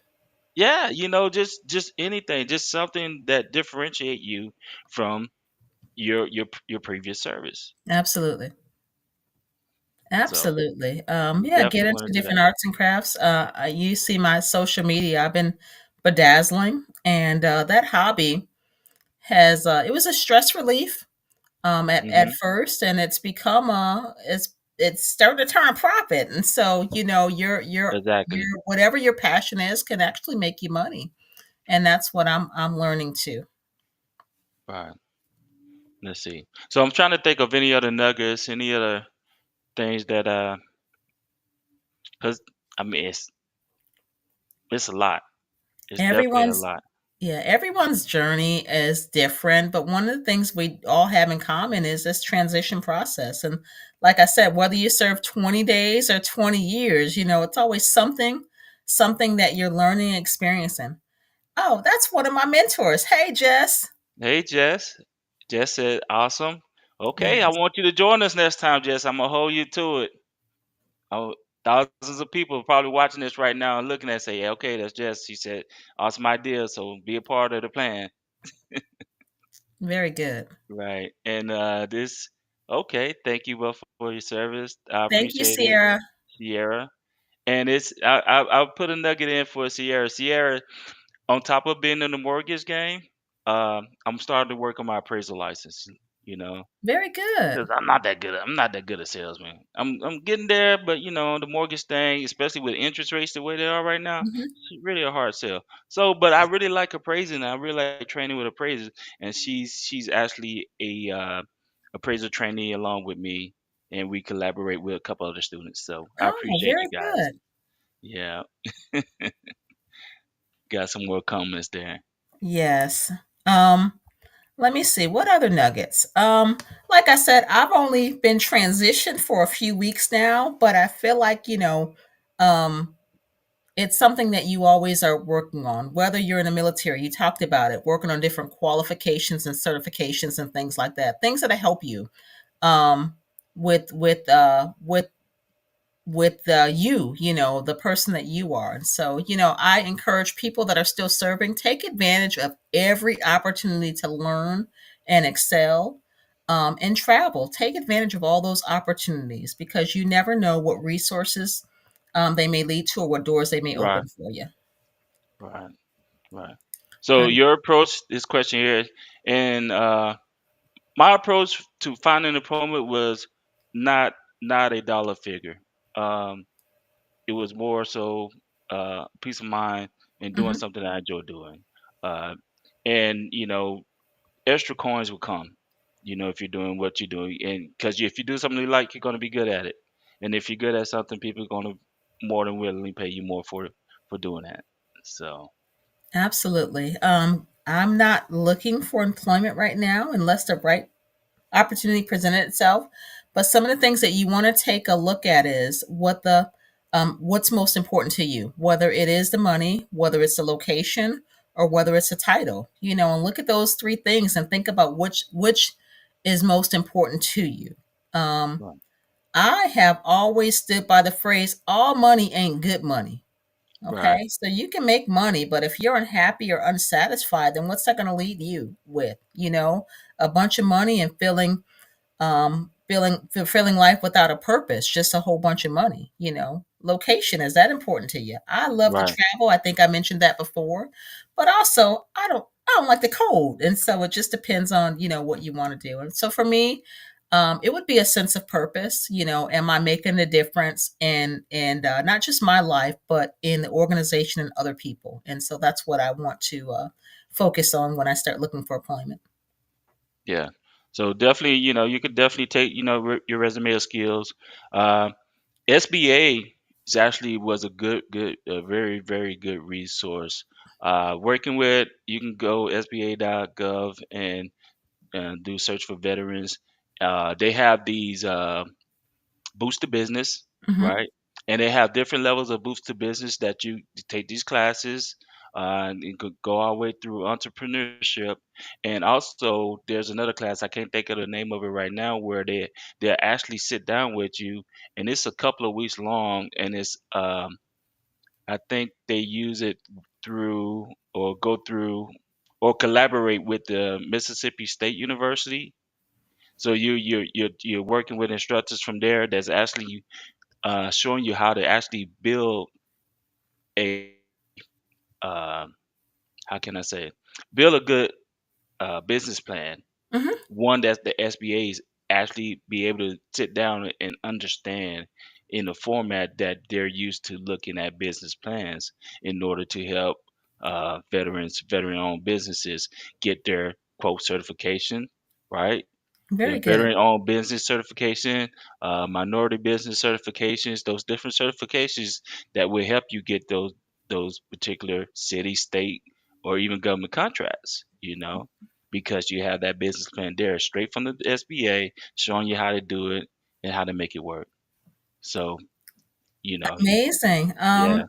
Yeah, just anything, just something that differentiate you from your previous service. Absolutely. So Absolutely. we Yeah, get definitely into want to do different that. arts and crafts. You see my social media. I've been bedazzling, and that hobby has it was a stress relief at Hmm. first, and it's become it's starting to turn a profit. And so your Exactly. whatever your passion is can actually make you money, and that's what I'm learning too. Right. Let's see. So I'm trying to think of any other nuggets, any other things that because I mean it's a lot. It's definitely a Everyone's lot. Yeah, everyone's journey is different, but one of the things we all have in common is this transition process. And like I said, whether you serve 20 days or 20 years, it's always something that you're learning and experiencing. Oh, that's one of my mentors. Hey, Jess. Hey, Jess. Jess said, awesome. Okay, I Yes, want you to join us next time, Jess. I'm gonna hold you to it. Oh, thousands of people are probably watching this right now and looking at it, say, yeah, okay, that's Jess. She said, awesome idea. So be a part of the plan. very good. Right. And okay, thank you both for your service. I Thank you, appreciate it, Sierra. Sierra. And I'll put a nugget in for Sierra. Sierra, on top of being in the mortgage game, I'm starting to work on my appraisal license. You know, Very because good. I'm not that good a salesman. I'm getting there, but the mortgage thing, especially with interest rates the way they are right now, Mhm. it's really a hard sell. So, but I really like appraising. I really like training with appraisers, and she's actually a appraiser trainee along with me, and we collaborate with a couple other students. So I Oh, appreciate very you guys. good. Yeah, got some more comments there. Yes. Um, Let me see what other nuggets. Like I said, I've only been transitioned for a few weeks now, but I feel like um, it's something that you always are working on. Whether you're in the military, you talked about it, working on different qualifications and certifications and things like that. Things that help you um, with the person that you are. And so, I encourage people that are still serving, take advantage of every opportunity to learn and excel and travel. Take advantage of all those opportunities because you never know what resources they may lead to or what doors they may Right, open for you. right, right. So Um, your approach, this question here, and my approach to finding employment was not not a dollar figure. Um, it was more so peace of mind and doing mhm. something that I enjoy doing. Uh, and extra coins will come. If you're doing what you're doing, and because if you do something you like, you're going to be good at it. And if you're good at something, people are going to more than willingly pay you more for doing that. So Absolutely. I'm not looking for employment right now unless the right opportunity presented itself. But some of the things that you want to take a look at is what's most important to you, whether it is the money, whether it's the location, or whether it's a title. And look at those three things and think about which is most important to you. Um, right, I have always stood by the phrase, "All money ain't good money." Right. Okay, so you can make money, but if you're unhappy or unsatisfied, then what's that going to lead you with? A bunch of money and feeling life without a purpose, just a whole bunch of money. Location, is that important to you? I love to Right. travel. I think I mentioned that before, but also I don't like the cold, and so it just depends on what you want to do. And so for me, it would be a sense of purpose. Am I making a difference in not just my life, but in the organization and other people? And so that's what I want to focus on when I start looking for employment. Yeah. So definitely, you could definitely take, your resume of skills. Uh, SBA is actually was a a very, very good resource. Working with, you can go sba.gov and do search for veterans. They have these boost to business, Hmm. right? And they have different levels of boost to business that you take these classes, and you could go all the way through entrepreneurship. And also, there's another class I can't think of the name of it right now, where they actually sit down with you, and it's a couple of weeks long, and it's I think they use it through or go through or collaborate with the Mississippi State University. So you're working with instructors from there that's actually showing you how to actually build a uh, how can I say it? Build a good business plan, Hmm. one that the SBAs actually be able to sit down and understand in the format that they're used to looking at business plans in order to help veteran-owned businesses get their quote certification, right? Their Very good. veteran-owned business certification, minority business certifications, those different certifications that will help you get those particular city, state, or even government contracts. Because you have that business plan there, straight from the SBA, showing you how to do it and how to make it work. So Amazing. yeah,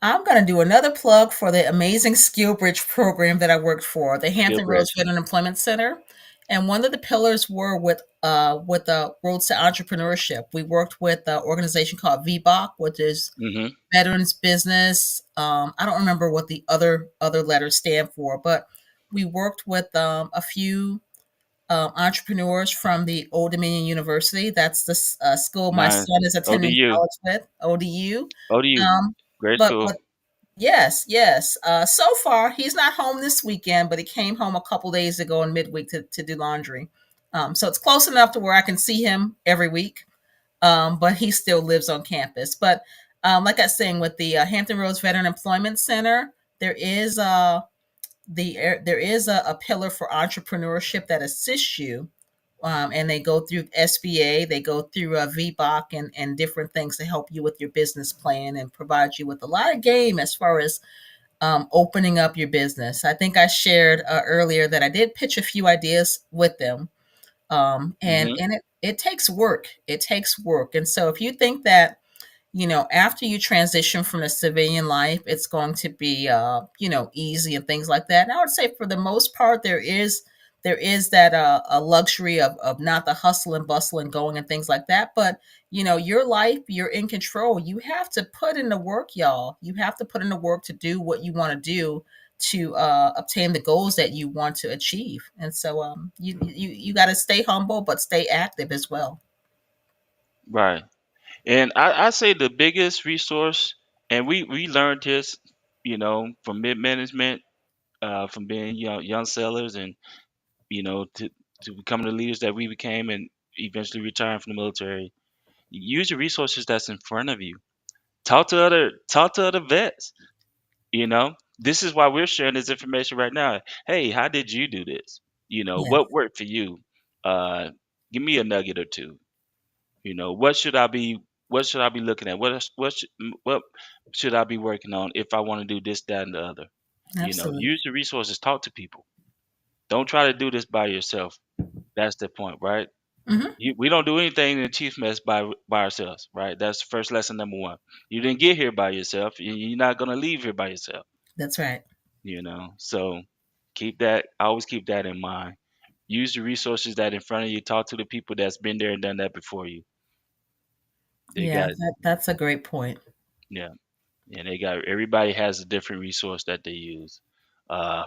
I'm going to do another plug for the amazing Skill Bridge program that I worked for, the skill Hampton Roads bridge. Veteran Employment Center. And one of the pillars were with Roads to Entrepreneurship. We worked with an organization called VBOC, which is Hmm. Veterans Business. I don't remember what the other letters stand for, but we worked with a few entrepreneurs from the Old Dominion University. That's the school my Nice. son is attending ODU. college with, ODU. ODU. Um, Great but school. but yes, yes. So far, he's not home this weekend, but he came home a couple days ago in midweek to do laundry. So it's close enough to where I can see him every week, but he still lives on campus. But like I was saying, with the Hampton Roads Veteran Employment Center, there is there is a pillar for entrepreneurship that assists you, and they go through SBA, they go through VBOC and different things to help you with your business plan and provide you with a lot of game as far as opening up your business. I think I shared earlier that I did pitch a few ideas with them, Hmm. and it takes work. It takes work, and so if you think that after you transition from the civilian life, it's going to be, easy and things like that. And I would say for the most part, there is that a luxury of not the hustle and bustle and going and things like that. But your life, you're in control. You have to put in the work, y'all. You have to put in the work to do what you want to do to obtain the goals that you want to achieve. And so, you got to stay humble, but stay active as well. Right. And I say the biggest resource, and we learned this, from mid management, from being young sellers, and to becoming the leaders that we became, and eventually retiring from the military. Use the resources that's in front of you. Talk to other vets. This is why we're sharing this information right now. Hey, how did you do this? Yeah, What worked for you? Uh, Give me a nugget or two. What should I be looking at? What should I be working on if I want to do this, that, and the other? absolutely. Use the resources. Talk to people. Don't try to do this by yourself. That's the point, right? Hmm. We don't do anything in the chief mess by ourselves, right? That's first lesson number one. You didn't get here by yourself. You're not gonna leave here by yourself. That's right. So always keep that in mind. Use the resources that in front of you. Talk to the people that's been there and done that before you. They Yeah, got that's a great point. Yeah. and they got everybody has a different resource that they use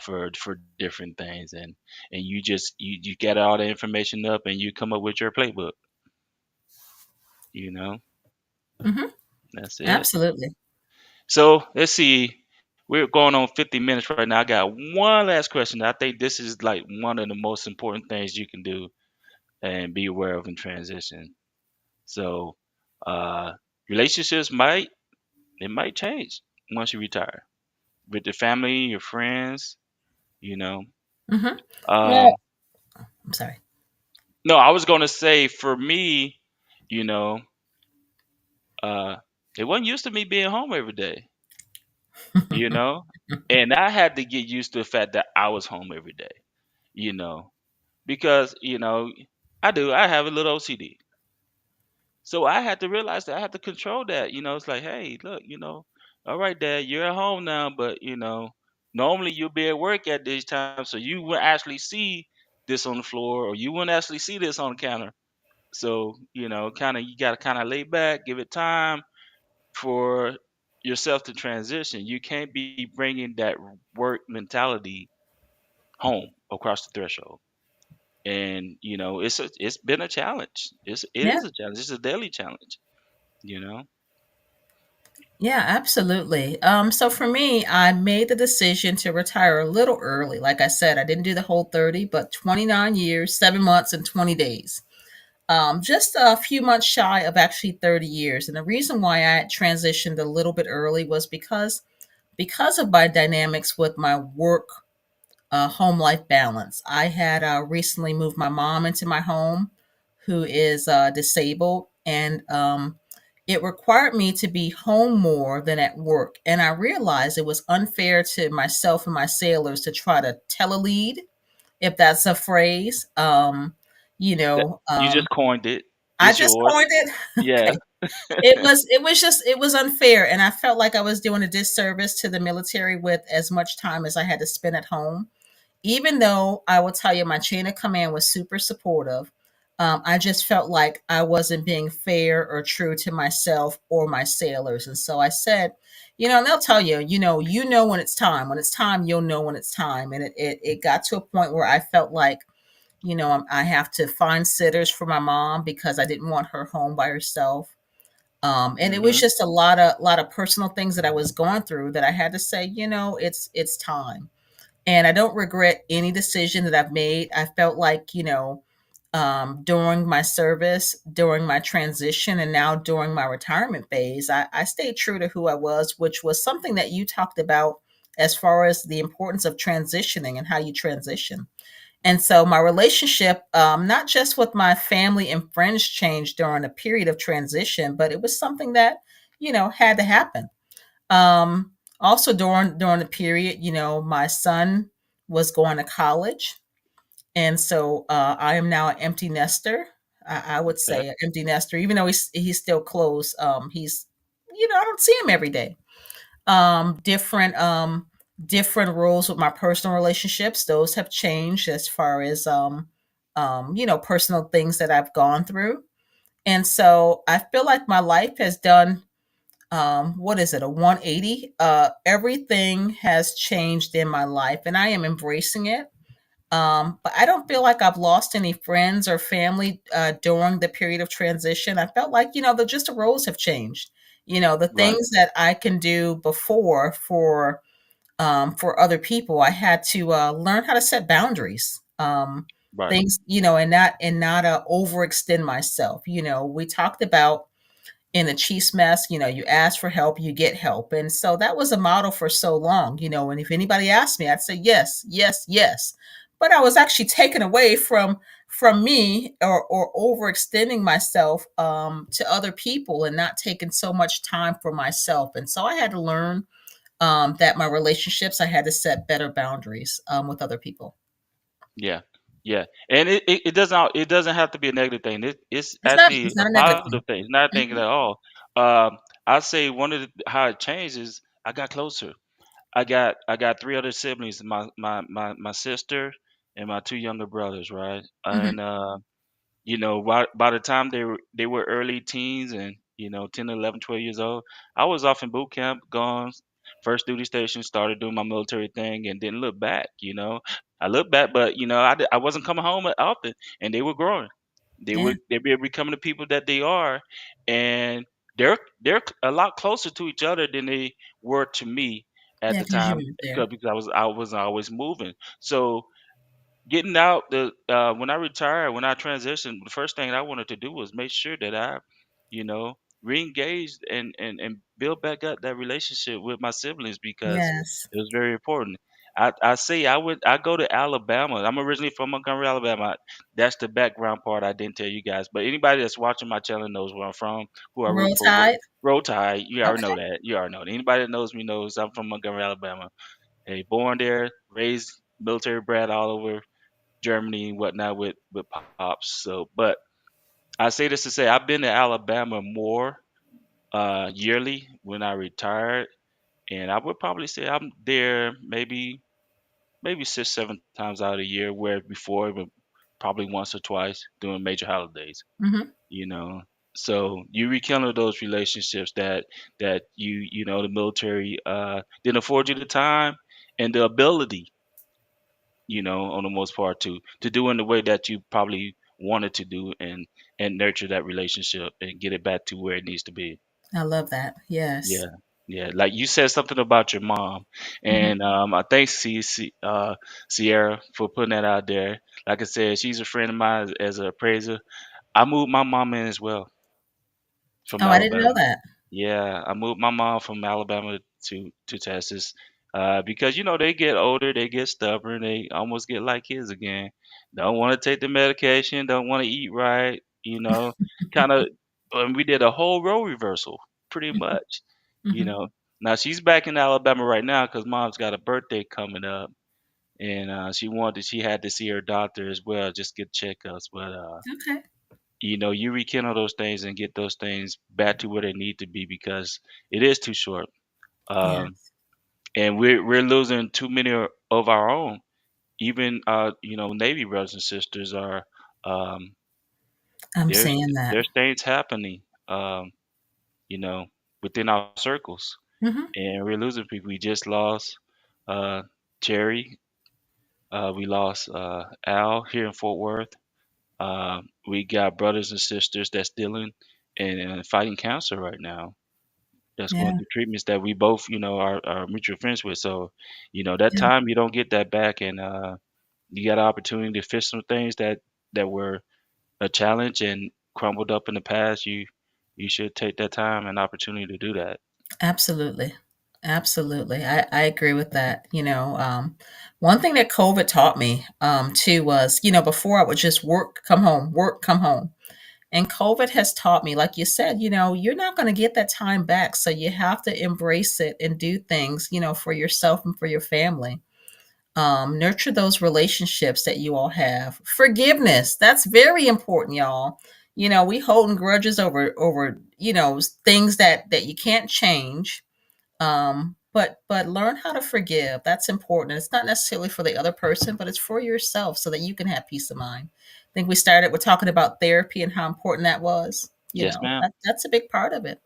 for different things, and you just you get all the information up and you come up with your playbook. You know, Mhm. that's it. Absolutely. So let's see. We're going on 50 minutes right now. I got one last question. I think this is like one of the most important things you can do and be aware of in transition. So, uh, relationships might change once you retire with your family, your friends. You know, Mhm. Well, um, I'm sorry. no, I was gonna say for me, you know, uh, it wasn't used to me being home every day. You know, and I had to get used to the fact that I was home every day. You know, because I have a little OCD. So I had to realize that I had to control that. It's like, hey, look, all right, Dad, you're at home now, but normally you'll be at work at this time, so you will actually see this on the floor, or you wouldn't actually see this on the counter. So kind of you got to kind of lay back, give it time for yourself to transition. You can't be bringing that work mentality home across the threshold. And it's been a challenge. It Yeah. is a challenge. It's a daily challenge. You know. Yeah, absolutely. So for me, I made the decision to retire a little early. Like I said, I didn't do the whole 30, but 29 years, 7 months, and 20 days. Just a few months shy of actually 30 years. And the reason why I transitioned a little bit early was because of my dynamics with my work home life balance. I had recently moved my mom into my home, who is disabled, and it required me to be home more than at work. And I realized it was unfair to myself and my sailors to try to tele-lead, if that's a phrase. You That know, you just coined it. I It's just yours. coined it. Yeah. Okay. It was unfair, and I felt like I was doing a disservice to the military with as much time as I had to spend at home. Even though I will tell you, my chain of command was super supportive, I just felt like I wasn't being fair or true to myself or my sailors. And so I said, and they'll tell you, when it's time. When it's time, you'll know when it's time. And it got to a point where I felt like, I have to find sitters for my mom because I didn't want her home by herself. And it was Mhm. just a lot of personal things that I was going through that I had to say, it's time. And I don't regret any decision that I've made. I felt like, during my service, during my transition, and now during my retirement phase, I stayed true to who I was, which was something that you talked about as far as the importance of transitioning and how you transition. And so my relationship, not just with my family and friends, changed during a period of transition, but it was something that, had to happen. Also during the period, my son was going to college, and so I am now an empty nester. I would Okay. say an empty nester, even though he's still close. He's, I don't see him every day. Different roles with my personal relationships; those have changed as far as personal things that I've gone through, and so I feel like my life has done what is it, a 180. Everything has changed in my life and I am embracing it. But I don't feel like I've lost any friends or family during the period of transition. I felt like, the roles have changed. The Right. things that I can do before for other people, I had to learn how to set boundaries. Right. Things, and not overextend myself. We talked about in a cheese mess, you ask for help, you get help. And so that was a model for so long, and if anybody asked me, I'd say yes, yes, yes. But I was actually taken away from me, or overextending myself to other people and not taking so much time for myself. And so I had to learn that my relationships, I had to set better boundaries with other people. Yeah. Yeah. And it doesn't have to be a negative thing. It's It's not actually it's a not a negative positive thing. thing. It's not a thing at Mhm. all. I'd say one of how it changed is I got closer. I got three other siblings, my sister and my two younger brothers, right? Mhm. And by the time they were early teens, 10, 11, 12 years old. I was off in boot camp, gone, first duty station, started doing my military thing, and didn't look back. I look back, but I wasn't coming home often, and they were growing. Yeah. They were becoming the people that they are, and they're a lot closer to each other than they were to me at Yeah, the because you time weren't there. because I was always moving. So getting out the when I retired, when I transitioned, the first thing I wanted to do was make sure that I, you know, re-engaged and build back up that relationship with my siblings because Yes. it was very important. I say I go to Alabama. I'm originally from Montgomery, Alabama. That's the background part I didn't tell you guys. But anybody that's watching my channel knows where I'm from, who I root Roll for. Tide. Roll Tide, you already know Okay. that. You already know that. Anybody that knows me knows I'm from Montgomery, Alabama. Hey, born there, raised military brat all over Germany and whatnot with pops. So, but I say this to say I've been to Alabama more yearly when I retired, and I would probably say I'm there maybe 6 7 times out of the year, where before it would probably once or twice during major holidays. Hmm. You know, so you rekindle those relationships that the military didn't afford you the time and the ability, on the most part, to do in the way that you probably wanted to do and nurture that relationship and get it back to where it needs to be. I love that. Yes. Yeah. Yeah, like you said something about your mom, Hmm. and I thank Sierra for putting that out there. Like I said, she's a friend of mine as a appraiser. I moved my mom in as well from Oh, I didn't know Alabama. that. Yeah, I moved my mom from Alabama to Texas because they get older, they get stubborn, they almost get like kids again. Don't want to take the medication, don't want to eat right, kind of. And we did a whole role reversal, pretty much. You Hmm. know, Now she's back in Alabama right now because mom's got a birthday coming up, and she had to see her doctor as well, just get checkups, but Okay. you rekindle those things and get those things back to where they need to be because it is too short. Um, Yes. and we're losing too many of our own. Even Navy brothers and sisters are I'm there's seeing that. there's things happening you know within our circles, Hmm. and we're losing people. We just lost uh Terry. We lost Al here in Fort Worth. We got brothers and sisters that's dealing and fighting cancer right now, that's going Yeah. through treatments that we both, are mutual friends with. So, that Yeah. time you don't get that back, and you got an opportunity to fix some things that were a challenge and crumbled up in the past. You should take that time and opportunity to do that. Absolutely. Absolutely. I agree with that. One thing that COVID taught me too was, before I would just work, come home, work, come home. And COVID has taught me, like you said, you're not going to get that time back. So you have to embrace it and do things, for yourself and for your family. Nurture those relationships that you all have. Forgiveness, that's very important, y'all. We holding grudges over things that you can't change. But learn how to forgive. That's important. It's not necessarily for the other person, but it's for yourself so that you can have peace of mind. I think we started with talking about therapy and how important that was. Yes, ma'am. That's a big part of it.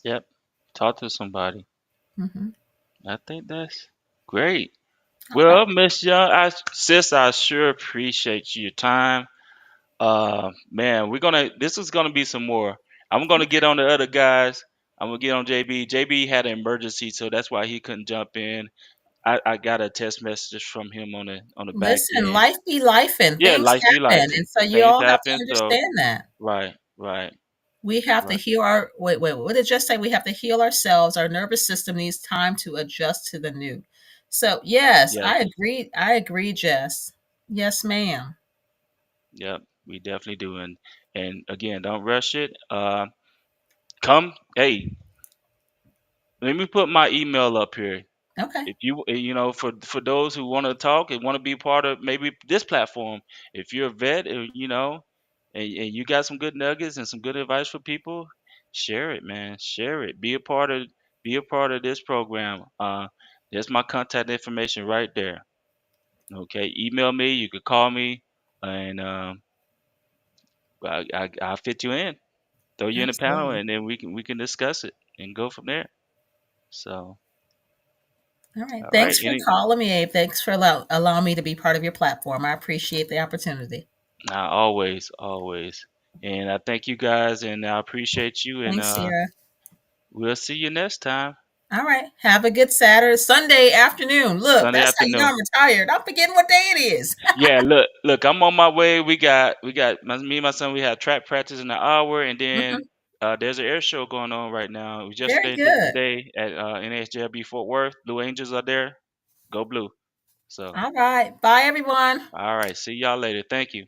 Yep. Talk to somebody. Hmm. I think that's great. Okay. Well, Miss Young, I sure appreciate your time. Man, this is gonna be some more. I'm gonna get on the other guys. I'm gonna get on JB. JB had an emergency, so that's why he couldn't jump in. I got a text message from him on the back Listen, end. life be life and Yeah, things life be happen. life. And so you Things all have to happen, so understand that. right, right, We have to right. heal our what did it just say? We have to heal ourselves. Our nervous system needs time to adjust to the new. So yes, Yes, I agree. I agree, Jess. Yes, ma'am. yep, we definitely do. And again, don't rush it. Come, hey, let me put my email up here. Okay. If for those who want to talk and want to be part of maybe this platform, if you're a vet, and you got some good nuggets and some good advice for people, share it, man. Share it. Be a part of this program. There's my contact information right there. Okay, email me. You could call me, and I'll fit you in. throw you in the panel, Absolutely. and then we can discuss it and go from there. So, All right. all right. Thanks for calling me, Abe. Thanks for allowing me to be part of your platform. I appreciate the opportunity. Always, always. And I thank you guys, and I appreciate you, and Thanks, Sierra. we'll see you next time, All right. Have a good Saturday, Sunday afternoon. Look, Sunday that's how you know afternoon. I'm retired. I'm forgetting what day it is. Yeah, look, I'm on my way. We got me and my son. We have track practice in an hour, and then Mhm. there's an air show going on right now. We just Very finished it good. today at NHJB Fort Worth. Blue Angels are there. Go Blue. So, All right. Bye, everyone. all right, see y'all later. Thank you.